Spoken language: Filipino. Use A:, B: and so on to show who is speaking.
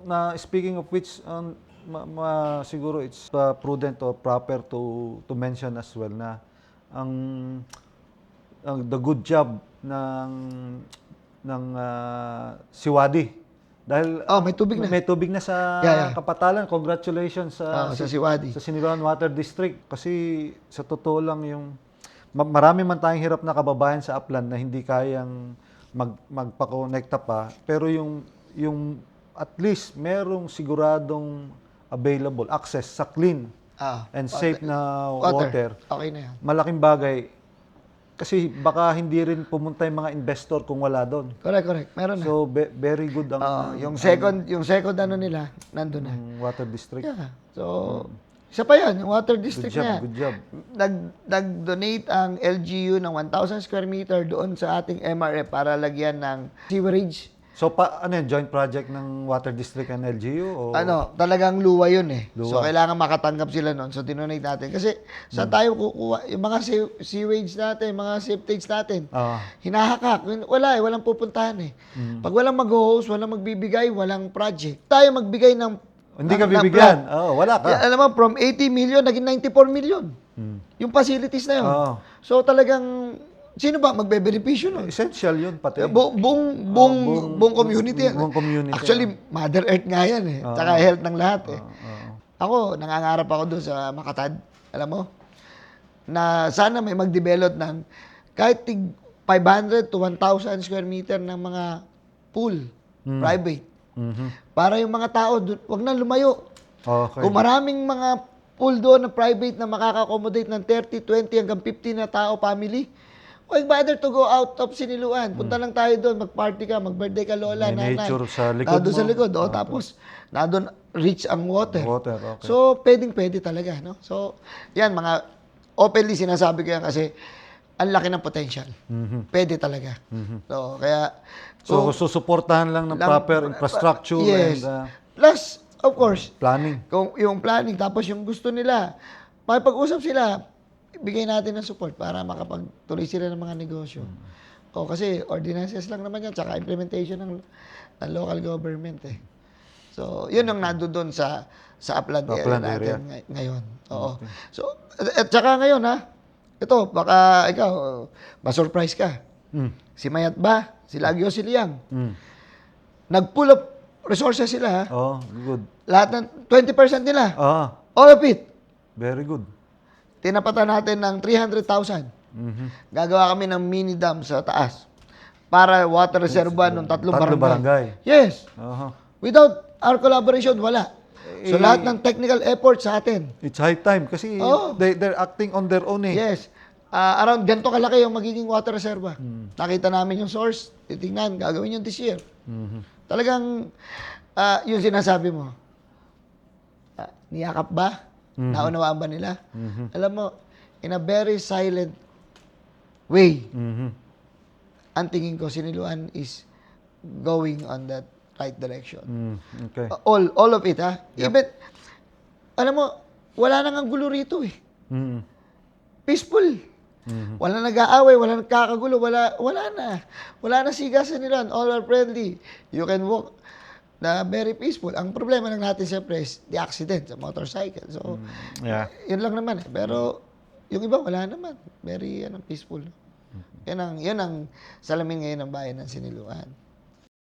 A: Na speaking of which, siguro it's prudent or proper to mention as well na ang, the good job ng Siwadi. Dahil
B: Oh, may tubig na.
A: may tubig na sa
B: Yeah.
A: Kapatalan. Congratulations
B: sa Siwadi.
A: sa Siniloan Water District. Kasi sa totoo lang yung marami man tayong hirap na kababayan sa upland na hindi kayang magpa-connecta pa. Pero yung at least merong siguradong available access sa clean and safe na water.
B: Okay na yan.
A: Malaking bagay. Kasi baka hindi rin pumunta yung mga investor kung wala doon.
B: Correct. Meron na.
A: So very good ang
B: yung second ano nila, nandun na.
A: water district.
B: Yeah. So, isa pa yan, yung water district
A: Good job,
B: na yan.
A: good job.
B: Nag-donate ang LGU ng 1,000 square meter doon sa ating MRF para lagyan ng sewerage.
A: So ano yan, joint project ng water district and LGU? O?
B: Talagang luwa yun eh.
A: Luwa.
B: So, kailangan makatanggap sila nun. So, dinonate natin. Kasi, sa tayo kukuha, yung mga sewage natin, mga septage natin, hinahakak. Wala walang pupuntahan eh. Pag walang mag-host, walang magbibigay, walang project. Tayo magbigay ng
A: Hindi ka bibigyan. Wala ka.
B: Alam mo, from 80 million, naging 94 million. Yung facilities na yun. So, talagang, sino ba magbe-benepisyo nun?
A: Essential yun pati.
B: Buong community yan.
A: Buong community.
B: Actually, Mother Earth nga yan eh. Tsaka health ng lahat eh. Ako, nangangarap ako doon sa Makatad. Alam mo? Na sana may mag-develop ng kahit 500 to 1,000 square meter ng mga pool, private. Para yung mga tao, wag na lumayo.
A: Okay.
B: Kung maraming mga pool doon na private na makaka-accommodate ng 30, 20 hanggang 50 na tao, family, why bother to go out of Siniluan? Punta lang tayo doon, mag-party ka, mag-birthday ka, lola,
A: May
B: nanay.
A: nature sa likod
B: Nandun
A: mo.
B: sa likod. Tapos, nandun rich ang water.
A: Okay.
B: So, pwede talaga. No? So, yan, mga openly sinasabi ko yan kasi ang laki ng potential. Pwede talaga. So, kaya...
A: So, susuportahan lang ng proper infrastructure
B: yes.
A: and
B: Plus, of course,
A: planning.
B: kung yung planning, tapos yung gusto nila, makipag-usap sila, bigay natin ng support para makapagtuloy sila ng mga negosyo. Kasi ordinances lang naman yan, tsaka implementation ng local government eh. So, yun ang nandoon sa upland area natin ngayon. Oo. Okay. So, at tsaka ngayon ito, baka ikaw, ma-surprise ka. Si Mayat ba? Si Lagyo Siliang. Nag-pull up resources sila
A: good.
B: Lahat ng 20% nila. All of it.
A: Very good.
B: Tinapatan natin ng 300,000. Gagawa kami ng mini dam sa taas para water reservoir ng tatlong barangay. Yes. Without our collaboration, wala. So lahat ng technical effort sa atin.
A: It's high time kasi they're acting on their own eh.
B: Yes. Around ganito kalaki yung magiging water reservoir. Nakita namin yung source, titingnan, gagawin yung this year. Talagang yung sinasabi mo, niyakap ba? Naunawaan ba nila? Alam mo, in a very silent way, ang tingin ko, Siniluan is going on that right direction.
A: Okay.
B: All of it, Even, alam mo, wala nang ang gulo rito eh. Peaceful. Wala nag-aaway, wala nagkakagulo, wala na. Wala na siga sa Siniluan. All are friendly. You can walk na very peaceful. Ang problema lang natin siyempre is the accident sa motorcycle. So, yun lang naman eh. Pero, yung iba wala naman. Very peaceful. Yan ang salamin ngayon ng bayan ng Siniluan.